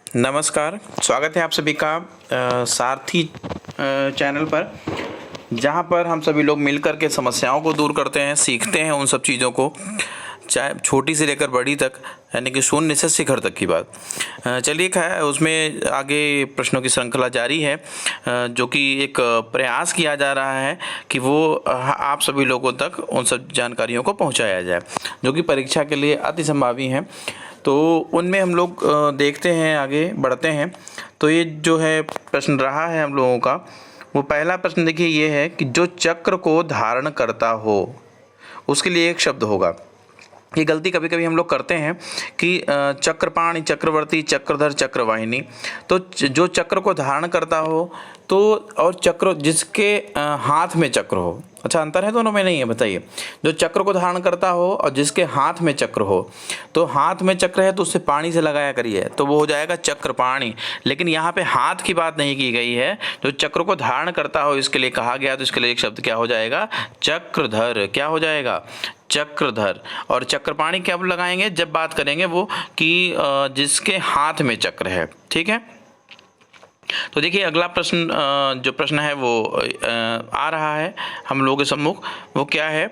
नमस्कार, स्वागत है आप सभी का सारथी चैनल पर, जहां पर हम सभी लोग मिलकर के समस्याओं को दूर करते हैं, सीखते हैं उन सब चीज़ों को, चाहे छोटी से लेकर बड़ी तक, यानी कि शून्य से शिखर तक की बात। चलिए उसमें आगे प्रश्नों की श्रृंखला जारी है, जो कि एक प्रयास किया जा रहा है कि वो आप सभी लोगों तक उन सब जानकारियों को पहुंचाया जाए जो कि परीक्षा के लिए अति संभावी हैं। तो उनमें हम लोग देखते हैं, आगे बढ़ते हैं। तो ये जो है प्रश्न रहा है हम लोगों का, वो पहला प्रश्न देखिए ये है कि जो चक्र को धारण करता हो उसके लिए एक शब्द होगा। ये गलती कभी कभी हम लोग करते हैं कि चक्रपाणि, चक्रवर्ती, चक्रधर, चक्रवाहिनी। तो जो चक्र को धारण करता हो तो, और चक्र जिसके हाथ में चक्र हो, अच्छा अंतर है दोनों में? नहीं है, बताइए। जो चक्र को धारण करता हो और जिसके हाथ में चक्र हो, तो हाथ में चक्र है तो उससे पानी से लगाया करिए तो वो हो जाएगा चक्रपाणि। लेकिन यहाँ पे हाथ की बात नहीं की गई है, जो चक्र को धारण करता हो इसके लिए कहा गया, तो इसके लिए एक शब्द क्या हो जाएगा? चक्रधर। क्या हो जाएगा? चक्रधर। और चक्रपाणि कब लगाएंगे? जब बात करेंगे वो कि जिसके हाथ में चक्र है। ठीक है, तो देखिए अगला प्रश्न, जो प्रश्न है वो आ रहा है हम लोगों के सम्मुख। वो क्या है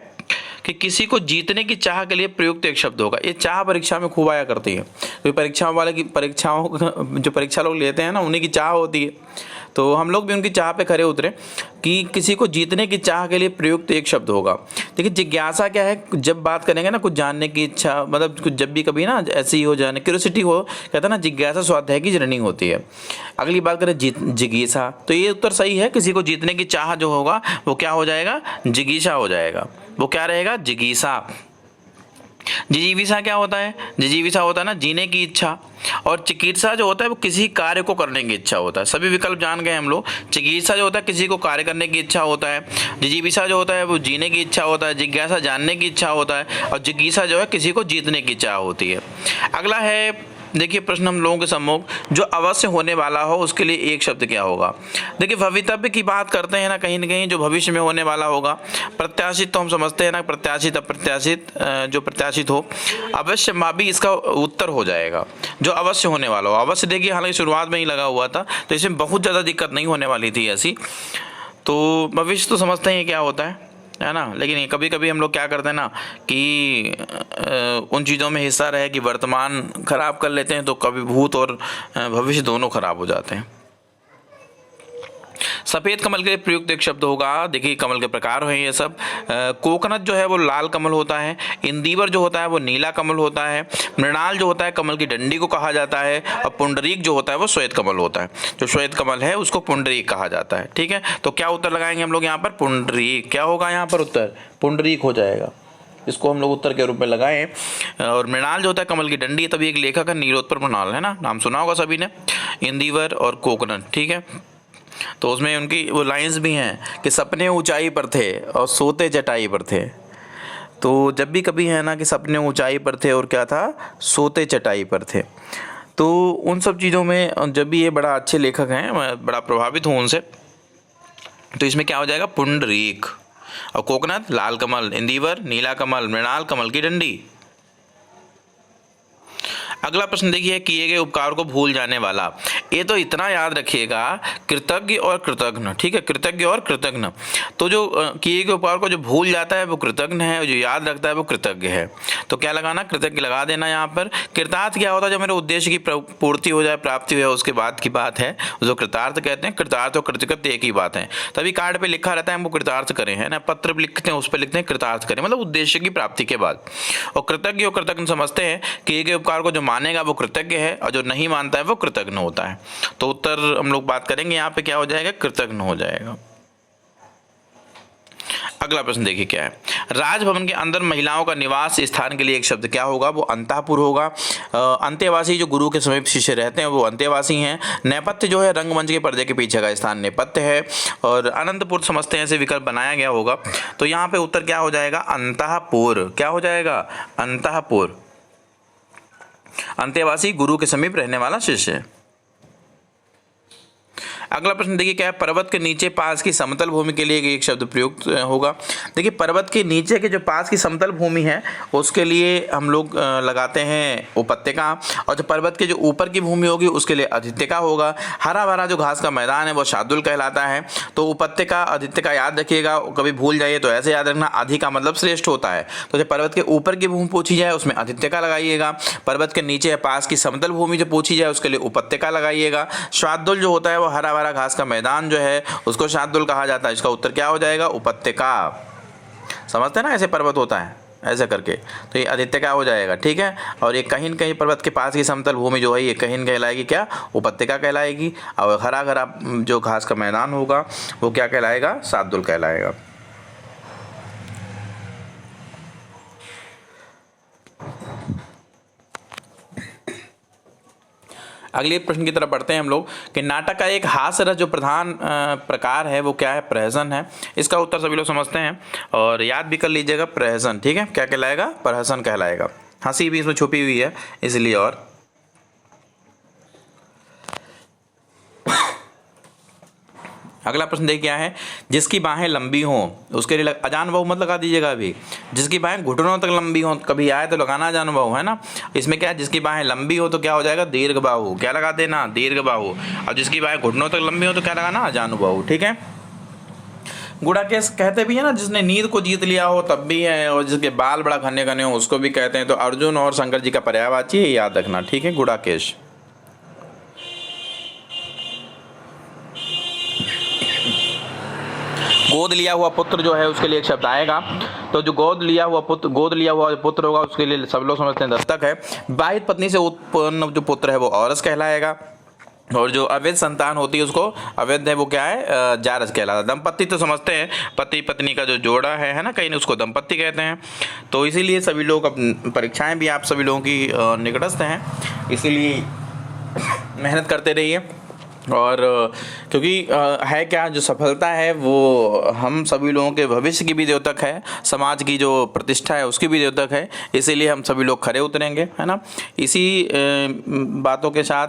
कि किसी को जीतने की चाह के लिए प्रयुक्त एक शब्द होगा। ये चाह परीक्षा में खूब आया करती है, तो परीक्षाओं जो परीक्षा लोग लेते हैं ना, उन्हीं की चाह होती है। तो हम लोग भी उनकी चाह पे खरे उतरे कि किसी को जीतने की चाह के लिए प्रयुक्त एक शब्द होगा। देखिए जिज्ञासा क्या है? जब बात करेंगे ना कुछ जानने की इच्छा, मतलब कुछ जब भी कभी ना ऐसी हो जाने, क्यूरियोसिटी हो, कहते हैं ना जिज्ञासा स्वाध्याय की जननी होती है। अगली बात करें जिगीसा, तो ये उत्तर सही है। किसी को जीतने की चाह जो होगा वो क्या हो जाएगा? जिगीसा हो जाएगा। वो क्या रहेगा? जिगीसा। जिजीविसा क्या होता है? जिजीविसा होता है ना जीने की इच्छा, और चिकित्सा जो होता है वो किसी कार्य को करने की इच्छा होता है। सभी विकल्प जान गए हम लोग। चिकित्सा जो होता है किसी को कार्य करने की इच्छा होता है, जिजीविसा जो होता है वो जीने की इच्छा होता है, जिज्ञासा जानने की इच्छा होता है, और जिज्ञासा जो है किसी को जीतने की चाह होती है। अगला है, देखिए प्रश्न हम लोगों के सम्मुख, जो अवश्य होने वाला हो उसके लिए एक शब्द क्या होगा? देखिए भवितव्य की बात करते हैं ना कहीं जो भविष्य में होने वाला होगा। प्रत्याशित तो हम समझते हैं ना, प्रत्याशित अप्रत्याशित, जो प्रत्याशित हो। अवश्यंभावी इसका उत्तर हो जाएगा, जो अवश्य होने वाला हो। अवश्य देखिए हालांकि शुरुआत में ही लगा हुआ था, तो इसमें बहुत ज़्यादा दिक्कत नहीं होने वाली थी ऐसी। तो भविष्य तो समझते हैं क्या होता है ना। लेकिन कभी कभी हम लोग क्या करते हैं ना कि उन चीज़ों में हिस्सा रहे कि वर्तमान खराब कर लेते हैं, तो कभी भूत और भविष्य दोनों खराब हो जाते हैं। सफ़ेद कमल के लिए प्रयुक्त एक शब्द होगा। देखिए कमल के प्रकार हैं ये सब। कोकोनट जो है वो लाल कमल होता है, इंदिवर जो होता है वो नीला कमल होता है, मृणाल जो होता है कमल की डंडी को कहा जाता है, और पुंडरीक जो होता है वो श्वेत कमल होता है। जो श्वेत कमल है उसको पुंडरीक कहा जाता है। ठीक है, तो क्या उत्तर लगाएंगे हम लोग यहाँ पर? पुंडरीक। क्या होगा यहाँ पर उत्तर? पुंडरीक हो जाएगा। इसको हम लोग उत्तर के रूप में लगाएं। और मृणाल जो होता है कमल की डंडी, तभी एक लेखक है नीलोत्पल मृणाल, है ना, नाम सुना होगा सभी ने। इंदिवर और कोकोनट, ठीक है, तो उसमें उनकी वो लाइंस भी हैं कि सपने ऊंचाई पर थे और सोते चटाई पर थे। तो जब भी कभी है ना कि सपने ऊंचाई पर थे और क्या था? सोते चटाई पर थे। तो उन सब चीज़ों में जब भी ये बड़ा अच्छे लेखक हैं, मैं बड़ा प्रभावित हूँ उनसे। तो इसमें क्या हो जाएगा? पुंडरीक। और कोकोनट लाल कमल, इंदिवर नीला कमल, मृणाल कमल की डंडी। अगला प्रश्न देखिए, किए गए उपकार को भूल जाने वाला। ये तो इतना याद रखिएगा, कृतज्ञ और कृतघ्न। ठीक है, कृतज्ञ और कृतघ्न। तो जो किए गए उपकार को जो भूल जाता है वो कृतघ्न है, और जो याद रखता है वो कृतज्ञ है। तो क्या लगाना? कृतज्ञ लगा देना यहाँ पर। कृतार्थ क्या होता है? जब मेरे उद्देश्य की पूर्ति हो जाए, प्राप्ति हो जाए, उसके बाद की बात है, जो कृतार्थ कहते हैं। कृतार्थ और कृतज्ञ एक ही बात है। तभी कार्ड पे लिखा रहता है हमको कृतार्थ करें, है ना, पत्र लिखते हैं उस पर लिखते हैं कृतार्थ करें, मतलब उद्देश्य की प्राप्ति के बाद। और कृतज्ञ और कृतज्ञ समझते हैं किए गए उपकार को जो मानेगा वो कृतज्ञ है, और जो नहीं मानता है वो कृतज्ञ होता है। तो उत्तर हम लोग बात करेंगे यहाँ पे, क्या हो जाएगा? कृतज्ञ हो जाएगा। अगला प्रश्न देखिए क्या है, राजभवन के अंदर महिलाओं का निवास स्थान के लिए एक शब्द क्या होगा? वो अंतःपुर होगा। अंत्यवासी जो गुरु के समीप शिष्य रहते हैं वो अंत्यवासी हैं। नेपथ्य जो है रंगमंच के पर्दे के पीछे का स्थान नेपथ्य है। और अनंतपुर समझते हैं ऐसे विकल्प बनाया गया होगा। तो यहाँ पे उत्तर क्या हो जाएगा? अंतःपुर। क्या हो जाएगा? अंतःपुर। अंत्यवासी गुरु के समीप रहने वाला शिष्य। अगला प्रश्न देखिए क्या है, पर्वत के नीचे पास की समतल भूमि के लिए एक शब्द प्रयुक्त होगा। देखिए पर्वत के नीचे के जो पास की समतल भूमि है उसके लिए हम लोग लगाते हैं उपत्यका, और जो पर्वत के जो ऊपर की भूमि होगी उसके लिए अधित्यका होगा। हरा भरा जो घास का मैदान है वो शार्दुल कहलाता है। तो उपत्यका अधित्यका याद रखिएगा, कभी भूल जाइए तो ऐसे याद रखना, अधि का मतलब श्रेष्ठ होता है। तो जब पर्वत के ऊपर की भूमि पूछी जाए उसमें अधित्यका लगाइएगा, पर्वत के नीचे पास की समतल भूमि जो पूछी जाए उसके लिए उपत्यका लगाइएगा। शार्दुल जो होता है वो हरा भरा घास का मैदान जो है उसको शार्दुल कहा जाता है। इसका उत्तर क्या हो जाएगा, उपत्यका। समझते हैं ना, ऐसे पर्वत होता है ऐसे करके, तो ये अधित्यका हो जाएगा। ठीक है, और ये कहीं न कहीं पर्वत के पास की समतल भूमि जो है ये कहीं कहलाएगी क्या, उपत्यका कहलाएगी। और हरा भरा जो घास का मैदान होगा वो क्या कहलाएगा, शार्दुल कहलाएगा। अगले प्रश्न की तरफ बढ़ते हैं हम लोग कि नाटक का एक हास्य रस जो प्रधान प्रकार है वो क्या है, प्रहसन है। इसका उत्तर सभी लोग समझते हैं और याद भी कर लीजिएगा, प्रहसन। ठीक है, क्या कहलाएगा, प्रहसन कहलाएगा। हंसी भी इसमें छुपी हुई है इसलिए। और अगला प्रश्न देखिए क्या है, जिसकी बाहें लंबी हों उसके लिए अजान बाहु मत लगा दीजिएगा अभी, जिसकी बाहें घुटनों तक लंबी हों, कभी आए तो लगाना अजान बाहु, है ना। इसमें क्या है, जिसकी बाहें लंबी हो तो क्या हो जाएगा, दीर्घ बाहु। क्या लगा देना, दीर्घ बाहु। और जिसकी बाहें घुटनों तक लंबी हो तो क्या लगाना, अजानु बाहु। ठीक है, गुड़ाकेश कहते भी है ना, जिसने नींद को जीत लिया हो तब भी है, और जिसके बाल बड़ा घने घने हो उसको भी कहते हैं। तो अर्जुन और शंकर जी का पर्यायवाची है, याद रखना। ठीक है, गुड़ाकेश। गोद लिया हुआ पुत्र जो है उसके लिए एक शब्द आएगा। तो जो गोद लिया हुआ पुत्र होगा उसके लिए सब लोग समझते हैं दस्तक है। विवाहित पत्नी से उत्पन्न जो पुत्र है वो औरस कहलाएगा। और जो अवैध संतान होती है उसको अवैध है वो क्या है, जारज कहलाता है। दंपत्ति तो समझते हैं, पति पत्नी का जो जोड़ा है ना, कहीं उसको दंपत्ति कहते हैं। तो इसीलिए सभी लोग परीक्षाएं भी आप सभी लोगों की निकटस्थ हैं, इसीलिए मेहनत करते रहिए। और क्योंकि है क्या, जो सफलता है वो हम सभी लोगों के भविष्य की भी द्योतक है, समाज की जो प्रतिष्ठा है उसकी भी द्योतक है, इसीलिए हम सभी लोग खरे उतरेंगे, है ना। इसी बातों के साथ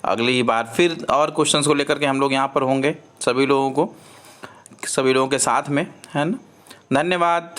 अगली बार फिर और क्वेश्चंस को लेकर के हम लोग यहाँ पर होंगे सभी लोगों के साथ में, है ना। धन्यवाद।